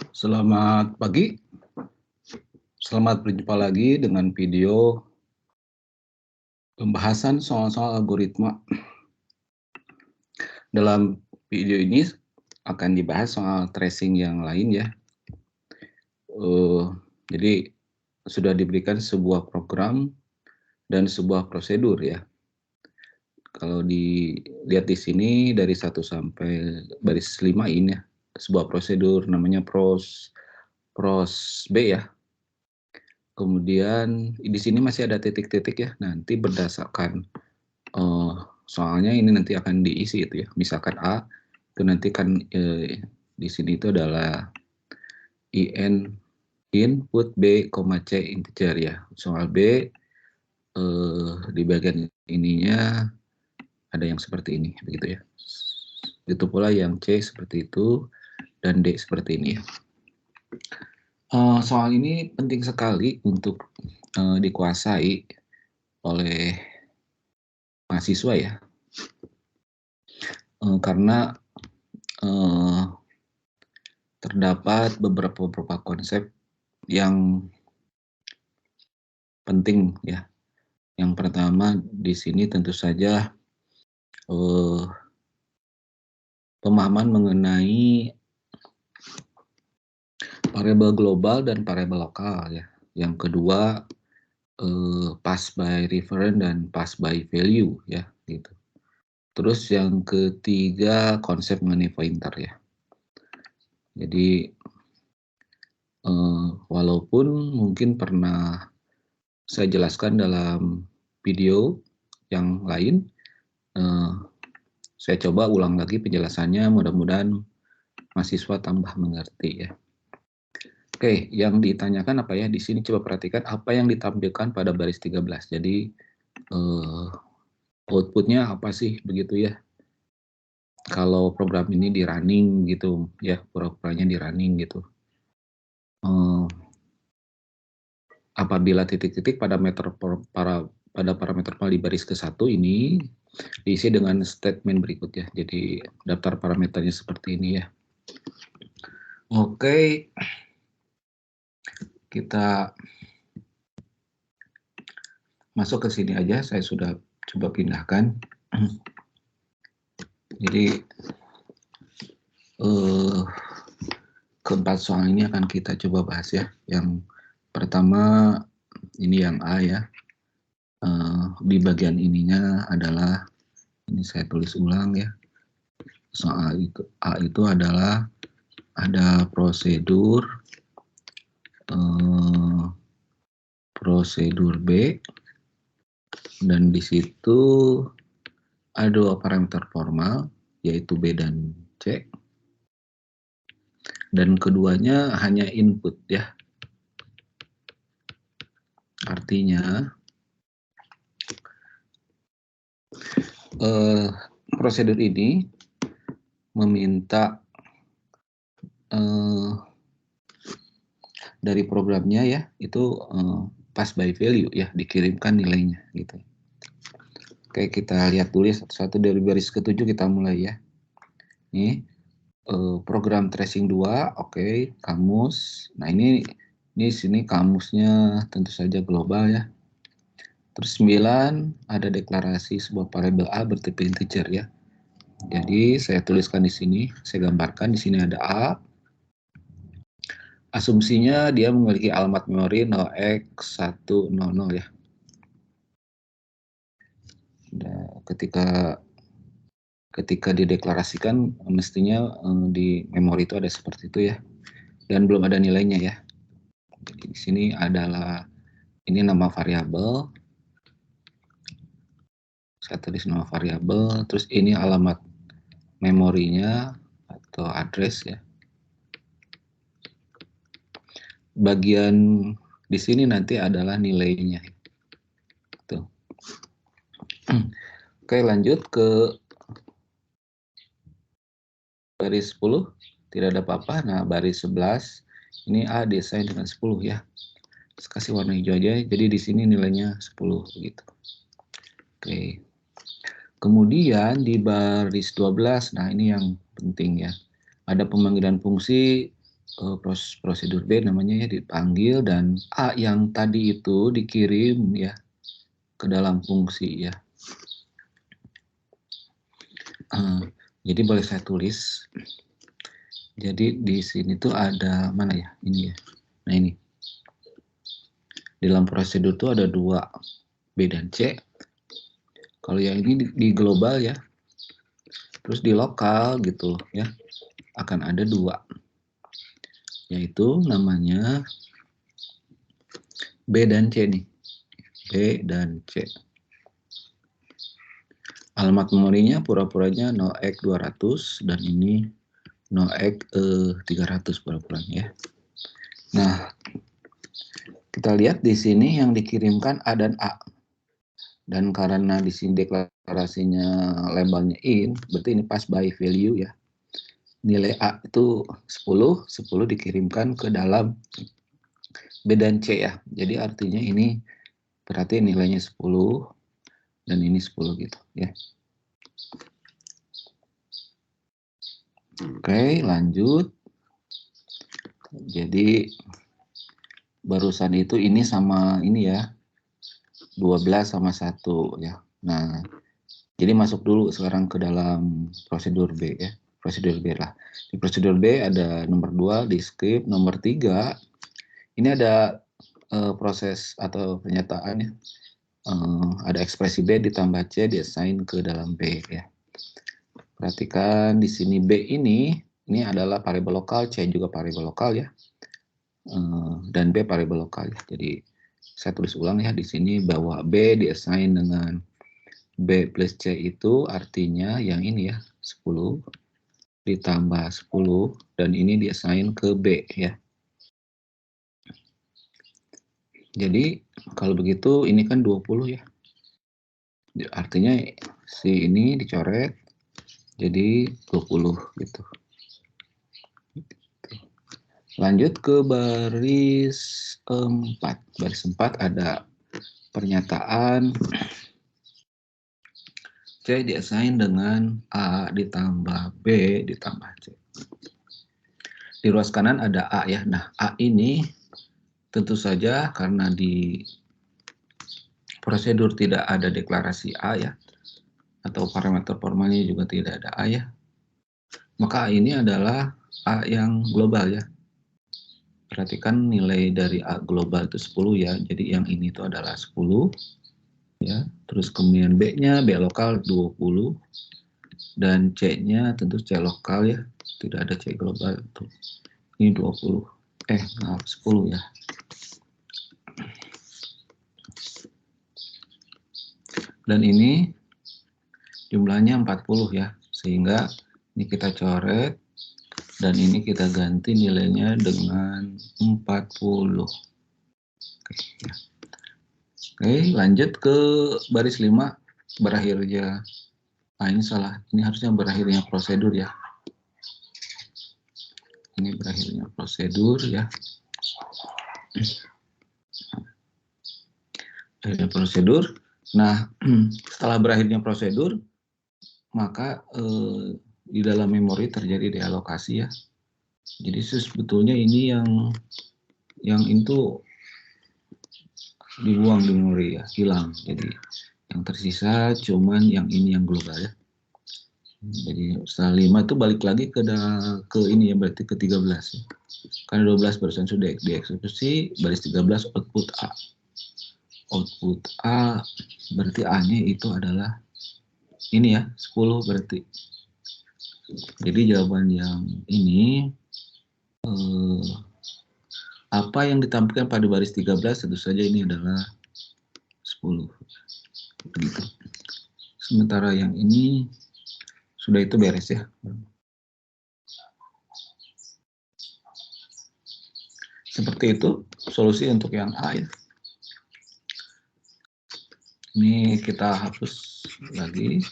Selamat pagi, selamat berjumpa lagi dengan video pembahasan soal-soal algoritma. Dalam video ini akan dibahas soal tracing yang lain ya. Jadi sudah diberikan sebuah program dan sebuah prosedur ya. Kalau dilihat di sini dari 1 sampai baris 5 ini ya, sebuah prosedur namanya pros B ya. Kemudian di sini masih ada titik-titik ya, nanti berdasarkan soalnya ini nanti akan diisi itu ya. Misalkan A itu nanti kan di sini itu adalah input B, C integer ya. Soal B di bagian ininya ada yang seperti ini begitu ya. Itu pula yang C seperti itu dan D seperti ini ya. Soal ini penting sekali untuk dikuasai oleh mahasiswa ya. Karena terdapat beberapa konsep yang penting ya. Yang pertama di sini tentu saja pemahaman mengenai variabel global dan variabel lokal ya. Yang kedua pass by reference dan pass by value ya gitu. Terus yang ketiga konsep mengenai pointer ya. Jadi walaupun mungkin pernah saya jelaskan dalam video yang lain, saya coba ulang lagi penjelasannya, mudah-mudahan mahasiswa tambah mengerti ya. Oke, yang ditanyakan apa ya? Di sini coba perhatikan apa yang ditampilkan pada baris 13. Jadi outputnya apa sih begitu ya? Kalau program ini di running gitu ya, pura-puranya di running gitu. Apabila titik-titik pada parameter di baris ke-1 ini diisi dengan statement berikut ya. Jadi daftar parameternya seperti ini ya. Oke, kita masuk ke sini aja. Saya sudah coba pindahkan. Jadi keempat soal ini akan kita coba bahas ya. Yang pertama ini yang A ya. Di bagian ininya adalah ini saya tulis ulang ya. Soal itu A itu adalah ada prosedur B dan di situ ada 2 parameter formal yaitu B dan C, dan keduanya hanya input ya. Artinya prosedur ini meminta dari programnya ya itu pass by value ya, dikirimkan nilainya gitu. Oke, kita lihat dulu ya satu-satu dari baris ke-7 kita mulai ya. Ini program tracing 2, oke, kamus. Nah, ini sini kamusnya tentu saja global ya. Terus 9 ada deklarasi sebuah variabel A bertipe integer ya. Jadi saya tuliskan di sini, saya gambarkan di sini ada A. Asumsinya dia memiliki alamat memori 0x100 ya. Nah, ketika dideklarasikan mestinya di memori itu ada seperti itu ya. Dan belum ada nilainya ya. Jadi di sini adalah ini nama variabel. Saya tulis nama variabel, terus ini alamat memorinya atau address ya. Bagian di sini nanti adalah nilainya. Tuh. Oke, lanjut ke baris 10, tidak ada apa-apa. Nah, baris 11, ini A desain dengan 10 ya. Terus kasih warna hijau aja, jadi di sini nilainya 10 gitu. Oke. Kemudian di baris 12, nah ini yang penting ya. Ada pemanggilan fungsi prosedur B namanya ya dipanggil, dan A yang tadi itu dikirim ya ke dalam fungsi ya. Jadi boleh saya tulis. Jadi di sini tuh ada mana ya? Ini ya. Nah ini. Dalam prosedur tuh ada dua, B dan C. Kalau yang ini di global ya. Terus di lokal gitu ya. Akan ada dua. Yaitu namanya B dan C nih. B dan C. Alamat memorinya pura-puranya 0x200 dan ini 0x300 pura-puranya ya. Nah, kita lihat di sini yang dikirimkan A dan A. Dan karena di sini deklarasinya labelnya in, berarti ini pass by value ya. Nilai A itu 10, 10 dikirimkan ke dalam B dan C ya. Jadi artinya ini berarti nilainya 10 dan ini 10 gitu ya. Oke, lanjut. Jadi barusan itu ini sama ini ya. 12 sama 1 ya. Nah, jadi masuk dulu sekarang ke dalam prosedur B ya. Prosedur B lah. Di prosedur B ada nomor 2 di skip, nomor 3 ini ada proses atau pernyataan ya. Ada ekspresi B ditambah C diassign ke dalam B ya. Perhatikan di sini B ini adalah variabel lokal, C juga variabel lokal ya. Dan B variabel lokal ya. Jadi saya tulis ulang ya di sini bahwa B diassign dengan B plus C itu artinya yang ini ya 10 ditambah 10 dan ini diassign ke B ya. Jadi kalau begitu ini kan 20 ya. Artinya si ini dicoret jadi 20 gitu. Lanjut ke baris 4. Baris 4 ada pernyataan C diassign dengan A ditambah B ditambah C. Di ruas kanan ada A ya. Nah, A ini tentu saja karena di prosedur tidak ada deklarasi A ya, atau parameter formalnya juga tidak ada A ya. Maka A ini adalah A yang global ya. Perhatikan nilai dari A global itu 10 ya. Jadi yang ini itu adalah 10 ya. Terus kemudian B-nya B lokal 20 dan C-nya tentu C lokal ya. Tidak ada C global itu. Ini 20. 10 ya. Dan ini jumlahnya 40 ya. Sehingga ini kita coret dan ini kita ganti nilainya dengan 40. Oke, ya. Oke, lanjut ke baris 5 berakhirnya. Nah, ini salah. Ini harusnya berakhirnya prosedur ya. Ini berakhirnya prosedur ya. Berakhirnya prosedur. Nah, setelah berakhirnya prosedur, maka di dalam memori terjadi dealokasi ya. Jadi sebetulnya ini yang itu dibuang di memori ya, hilang. Jadi yang tersisa cuman yang ini yang global ya. Jadi setelah 5 itu balik lagi ke ini ya, berarti ke 13 ya. Karena 12 barusan sudah dieksekusi, baris 13 output A. Output A berarti A-nya itu adalah ini ya, 10 berarti. Jadi jawaban yang ini apa yang ditampilkan pada baris 13 tentu saja ini adalah 10. Begitu. Sementara yang ini sudah itu beres ya. Seperti itu solusi untuk yang A ya. Ini kita hapus lagi.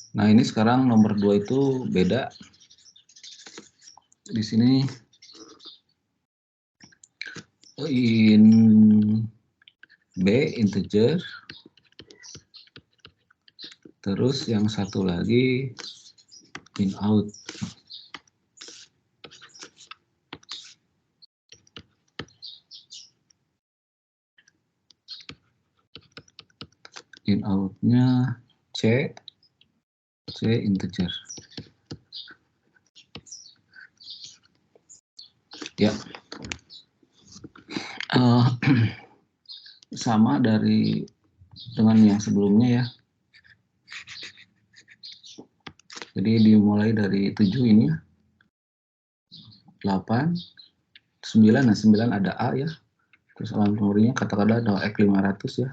Nah, ini sekarang nomor 2 itu beda. Di sini in B integer, terus yang satu lagi in out. In outnya C integer. Ya, sama dari dengan yang sebelumnya ya. Jadi dimulai dari 7 ini, 8, 9, nah 9 ada A ya. Terus alam memorinya katakanlah ada X 500 ya.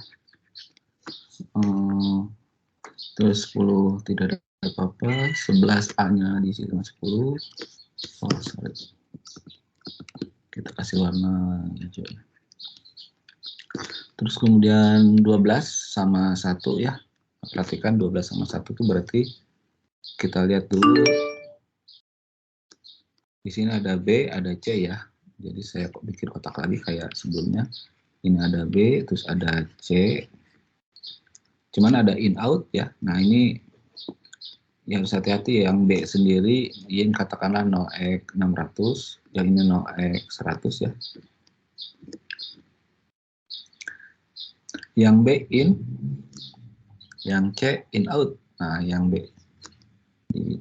Terus 10 tidak ada apa-apa, 11 A-nya di sini 10. Oh, sorry. Kita kasih warna hijau. Terus kemudian 12 sama 1 ya. Perhatikan 12 sama 1 itu berarti kita lihat dulu. Di sini ada B, ada C ya. Jadi saya bikin kotak lagi kayak sebelumnya. Ini ada B, terus ada C. Cuman ada in out ya. Nah ini yang harus hati-hati, yang B sendiri yang katakanlah 0x 600, yang ini 0x 100 ya. Yang B in, yang C in out. Nah yang B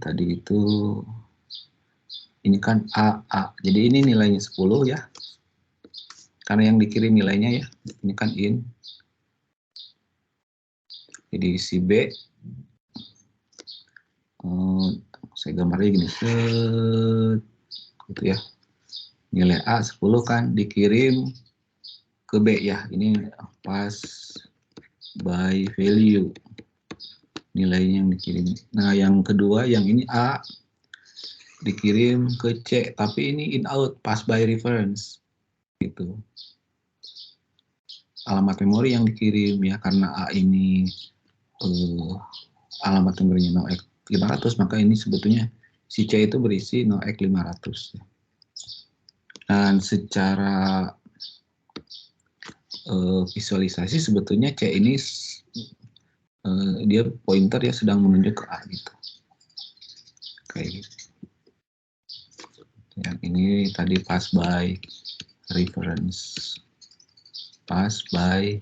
tadi itu ini kan A. Jadi ini nilainya 10 ya. Karena yang dikirim nilainya ya. Ini kan in. Jadi si B saya gambarnya gini, gitu ya. Nilai A 10 kan dikirim ke B ya. Ini pass by value. Nilainya yang dikirim. Nah, yang kedua yang ini A dikirim ke C, tapi ini in out pass by reference. Gitu. Alamat memori yang dikirim ya, karena A ini alamat memorinya 0x 500, maka ini sebetulnya si C itu berisi 0x 500. Dan secara visualisasi sebetulnya C ini dia pointer ya sedang menuju ke A gitu. Kayak gitu. Yang ini tadi pass by reference. Pass by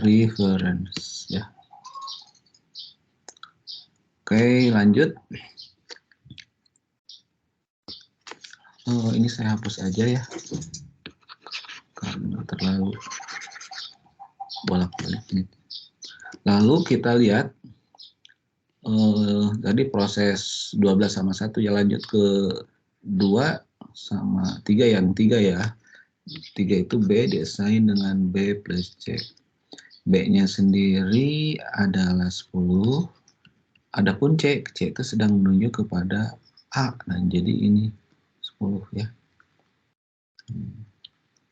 reference ya. Oke, lanjut. Ini saya hapus aja ya. Karena terlalu bolak-balik ini. Lalu kita lihat tadi proses 12 sama 1 ya, lanjut ke 2 sama 3 yang 3 ya. 3 itu B diassign dengan B plus C. B-nya sendiri adalah 10. Adapun C itu sedang menuju kepada A. Nah, jadi ini 10 ya.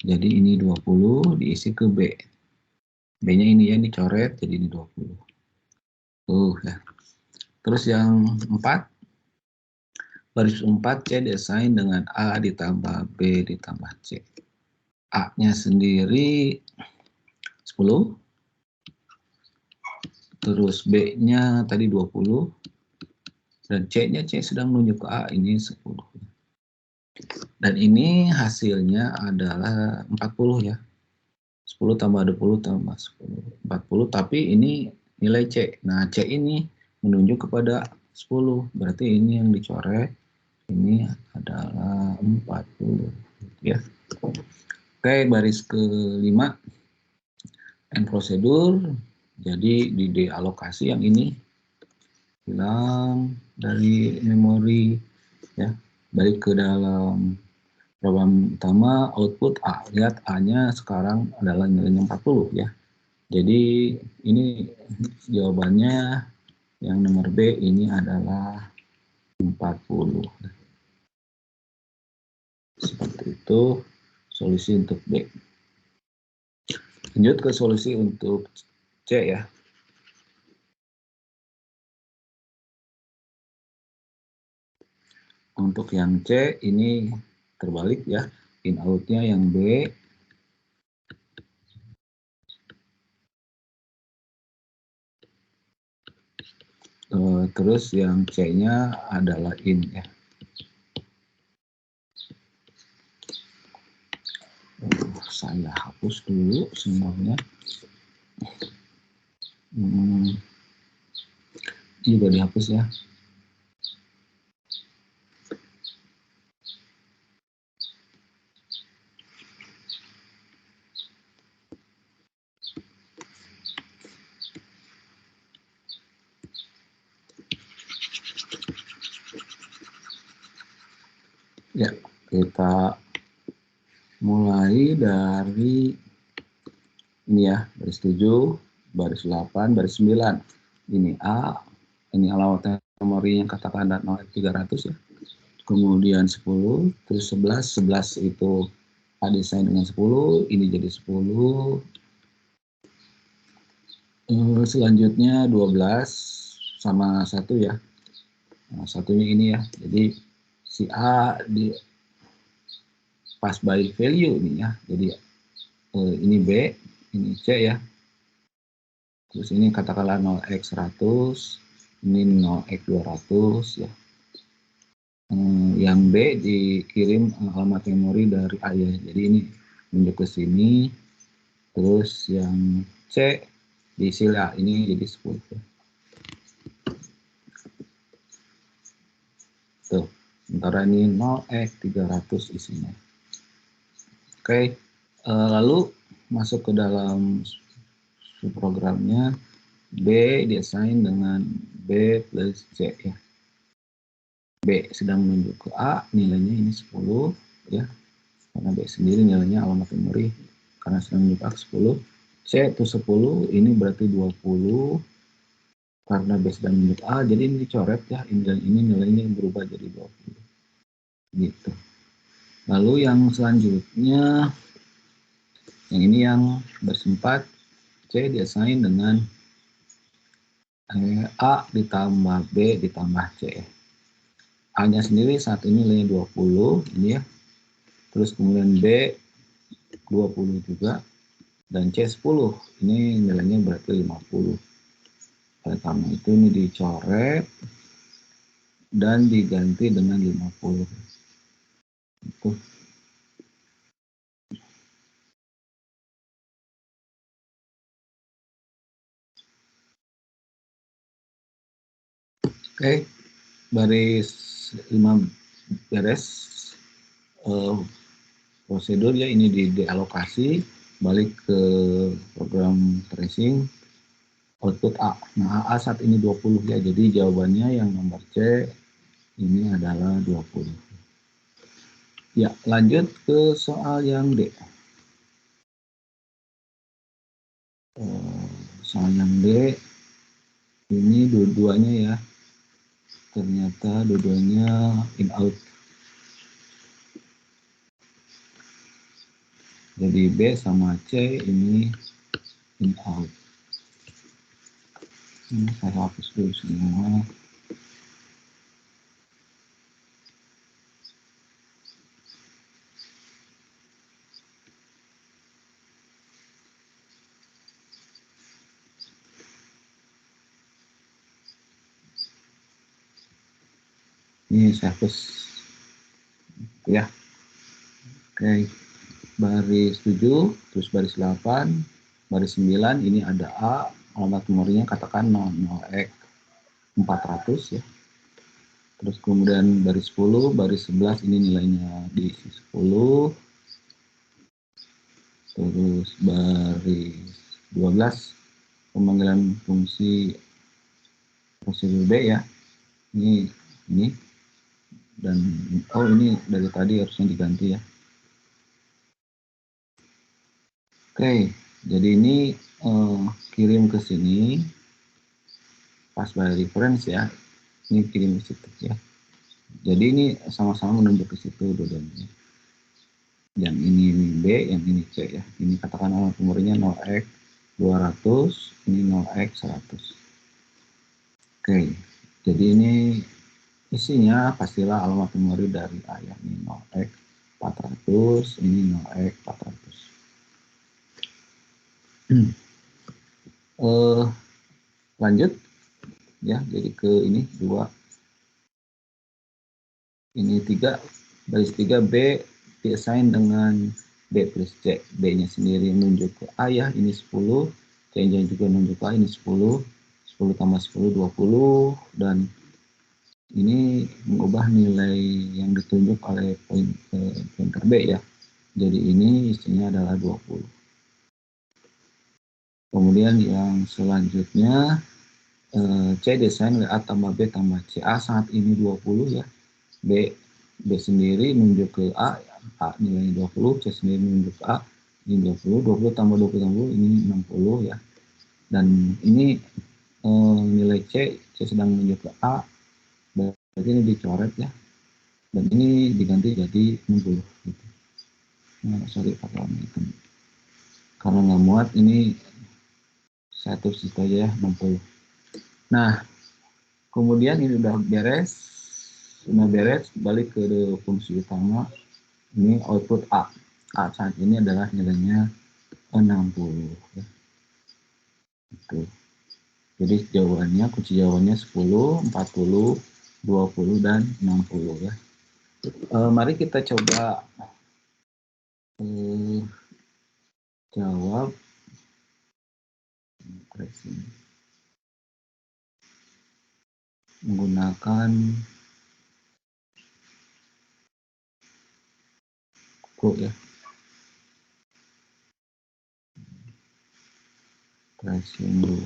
Jadi ini 20 diisi ke B. B-nya ini ya dicoret jadi ini 20. Ya. Terus yang 4, baris 4 C diassign dengan A ditambah B ditambah C. A-nya sendiri 10. Terus B-nya tadi 20. Dan C-nya C sedang menuju ke A, ini 10. Dan ini hasilnya adalah 40 ya. 10 tambah 20 tambah 10. 40, tapi ini nilai C. Nah, C ini menunjuk kepada 10. Berarti ini yang dicoret. Ini adalah 40. Ya. Oke, baris ke-5. End prosedur. Jadi di dealokasi yang ini hilang dari memori ya, balik ke dalam program utama, output A. Lihat A-nya sekarang adalah nilainya 40 ya. Jadi ini jawabannya yang nomor B ini adalah 40. Seperti itu solusi untuk B. Lanjut ke solusi untuk C ya. Untuk yang C ini terbalik ya. in outnya yang B, terus yang C-nya adalah in ya. Saya hapus dulu semuanya. Ini juga dihapus ya. Ya, kita mulai dari ini ya, baris 7, baris 8, baris 9. Ini A, ini alamat memori yang katakan 0x300 ya. Kemudian 10, terus 11, 11 itu A desain dengan 10, ini jadi 10. Selanjutnya 12 sama 1 ya. Nah, satunya ini ya. Jadi si A di pass by value ini ya. Jadi ini B, ini C ya. Terus ini katakanlah 0x100, ini 0x200 ya. Yang B dikirim alamat memori dari A ya. Jadi ini menunjuk ke sini. Terus yang C diisi lah, ini jadi 10. Tuh, sementara ini 0x300 isinya. Oke, lalu masuk ke dalam subprogramnya. B diassign dengan B plus C ya. B sedang menuju ke A, nilainya ini 10 ya. Karena B sendiri nilainya alamat memori karena sedang menuju ke A 10. C itu 10, ini berarti 20 karena B sedang menuju ke A, jadi ini dicoret ya. Ini nilainya berubah jadi 20. Gitu. Lalu yang selanjutnya yang ini yang bersempat C diassign dengan A ditambah B ditambah C. A-nya sendiri saat ini nilainya 20 ini ya. Terus kemudian B 20 juga dan C 10. Ini nilainya berarti 50. Oleh karena itu ini dicoret dan diganti dengan 50. Itu. Oke, baris 5 beres. Prosedur ya, ini dialokasi balik ke program tracing output A. Nah, A saat ini 20 ya, jadi jawabannya yang nomor C ini adalah 20. Ya, lanjut ke soal yang D. Soal yang D ini dua-duanya ya, ternyata dua-duanya in out. Jadi B sama C ini in out. Ini saya hapus dulu semua. Ini saya hapus ya. Oke, baris 7, terus baris 8, baris 9, ini ada A, alamat memorinya katakan 0x400 ya. Terus kemudian baris 10, baris 11 ini nilainya diisi 10. Terus baris 12, pemanggilan fungsi prosedur B ya. Ini dan ini dari tadi harusnya diganti ya. Oke, jadi ini kirim ke sini pass by reference ya. Ini kirim ke situ ya. Jadi ini sama-sama menunjuk ke situ dua-duanya. Yang ini B, yang ini C ya. Ini katakan alamat memorinya 0x200, ini 0x100. Oke, jadi ini isinya pastilah alamat memori dari A ya, ini 0x 400, ini 0x 400. Lanjut ya, jadi ke ini 2, ini 3, baris 3 B diassign dengan B plus C, B nya sendiri menunjuk ke A ya, ini 10, C nya juga menunjuk ke A, ini 10, 10 tambah 10 20, dan ini mengubah nilai yang ditunjuk oleh pointer B ya, jadi ini isinya adalah 20. Kemudian yang selanjutnya C desain oleh A tambah B tambah C. A saat ini 20 ya. B sendiri menunjuk ke A nilainya 20, C sendiri menunjuk ke A, ini 20, 20 tambah 20 tambah 20, ini 60 ya. Dan ini nilai C sedang menunjuk ke A, berarti ini dicoret ya. Dan ini diganti jadi 60 gitu. Nah, sorry pakai itu. Karena nggak muat, ini saya tulis itu aja ya, 60. Nah, kemudian ini udah beres, balik ke fungsi utama. Ini output A. A saat ini adalah nilainya 60. Ya. Gitu. Jadi jawabannya, kunci jawabannya 10, 40, 20, dan 60 ya. Mari kita coba jawab menggunakan quote ya. Tracing 2.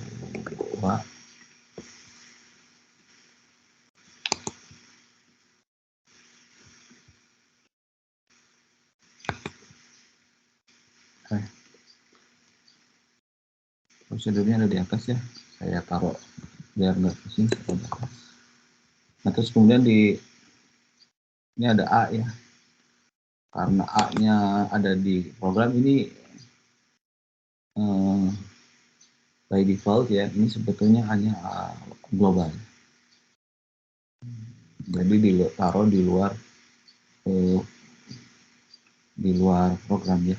Prosedurnya ada di atas ya, saya taruh biar nggak pusing ke atas. Nah terus kemudian ini ada A ya, karena A-nya ada di program ini by default ya, ini sebetulnya hanya global, jadi ditaruh di luar program ya.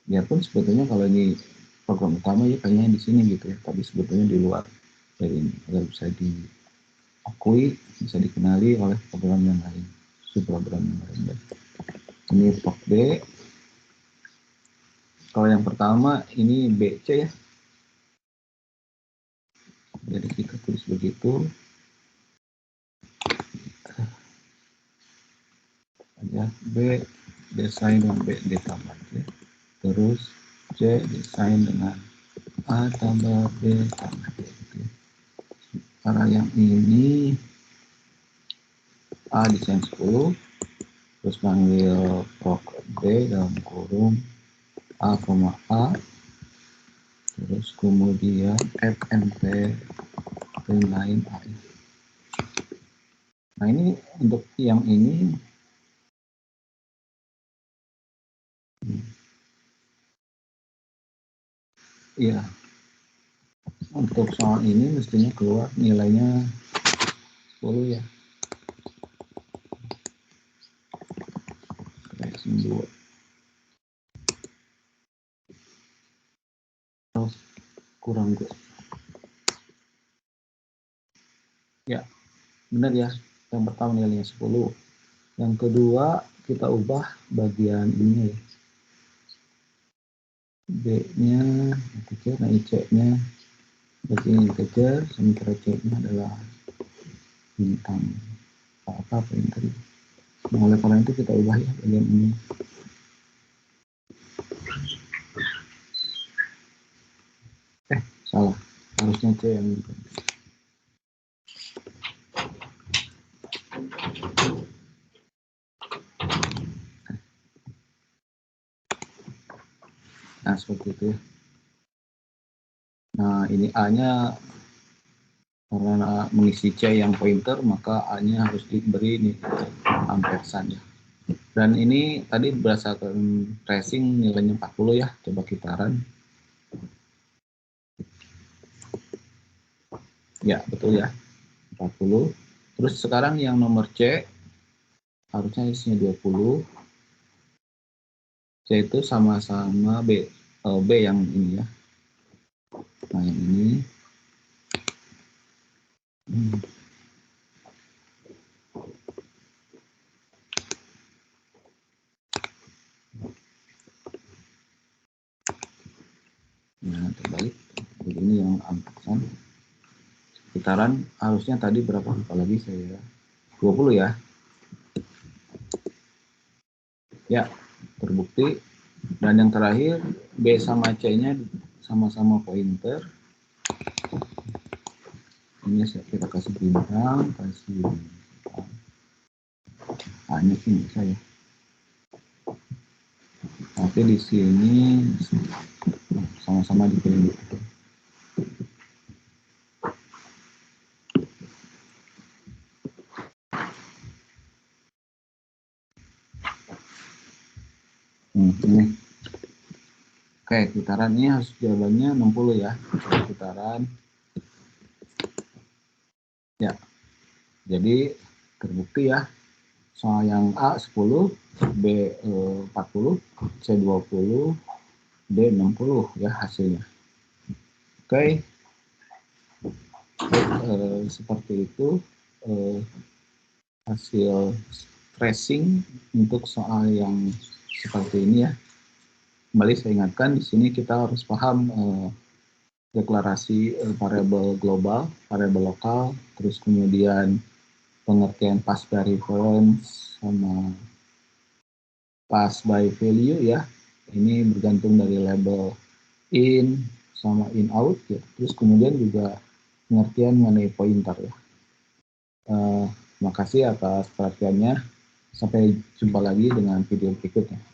Biarpun sebetulnya kalau ini program utama ya kayaknya di sini gitu ya, tapi sebetulnya di luar dari ini agar bisa diakui, bisa dikenali oleh program yang lain, subprogram yang lain. Ini port B. Kalau yang pertama ini BC ya, jadi kita tulis begitu aja. B desain dengan B ditambah C, terus C desain dengan A tambah B tambah C gitu ya. Karena yang ini A desain 10, terus panggil proc B dalam kurung A, terus kemudian FNP lain A. Nah ini untuk yang ini ya, untuk soal ini mestinya keluar nilainya 10 ya. Tracing 2. Terus kurang gue. Ya, benar ya. Yang pertama nilainya 10. Yang kedua kita ubah bagian ini ya. B-nya integer, nah C-nya bagian integer, sementara C-nya adalah bintang. Apa yang tadi. Nah, oleh karena itu kita ubah ya bagian ini. Salah. Harusnya C yang ini. Nah, seperti itu ya. Nah, ini A-nya karena mengisi C yang pointer, maka A-nya harus diberi ini ampersand ya. Dan ini tadi berdasarkan tracing nilainya 40 ya. Coba kita run. Ya, betul ya. 40. Terus sekarang yang nomor C harusnya isinya 20. C itu sama-sama B, B yang ini ya. Nah yang ini. Nah terbalik. Jadi ini yang angkusan. Sekitaran harusnya tadi berapa? Apalagi saya 20 ya. Ya, terbukti. Dan yang terakhir B sama C-nya sama-sama pointer. Ini kita kasih bintang, kasih bintang. Banyak ini saya. Tapi di sini sama-sama dikirim. Ini. Oke, putarannya harus jawabannya 60 ya. Putaran. Ya. Jadi terbukti ya. Soal yang A 10, B 40, C 20, D 60 ya hasilnya. Oke. Seperti itu hasil tracing untuk soal yang seperti ini ya. Kembali saya ingatkan di sini kita harus paham deklarasi variabel global, variabel lokal, terus kemudian pengertian pass by reference sama pass by value ya. Ini bergantung dari label in sama in out ya. Terus kemudian juga pengertian mengenai pointer ya. Terima kasih atas perhatiannya. Sampai jumpa lagi dengan video berikutnya.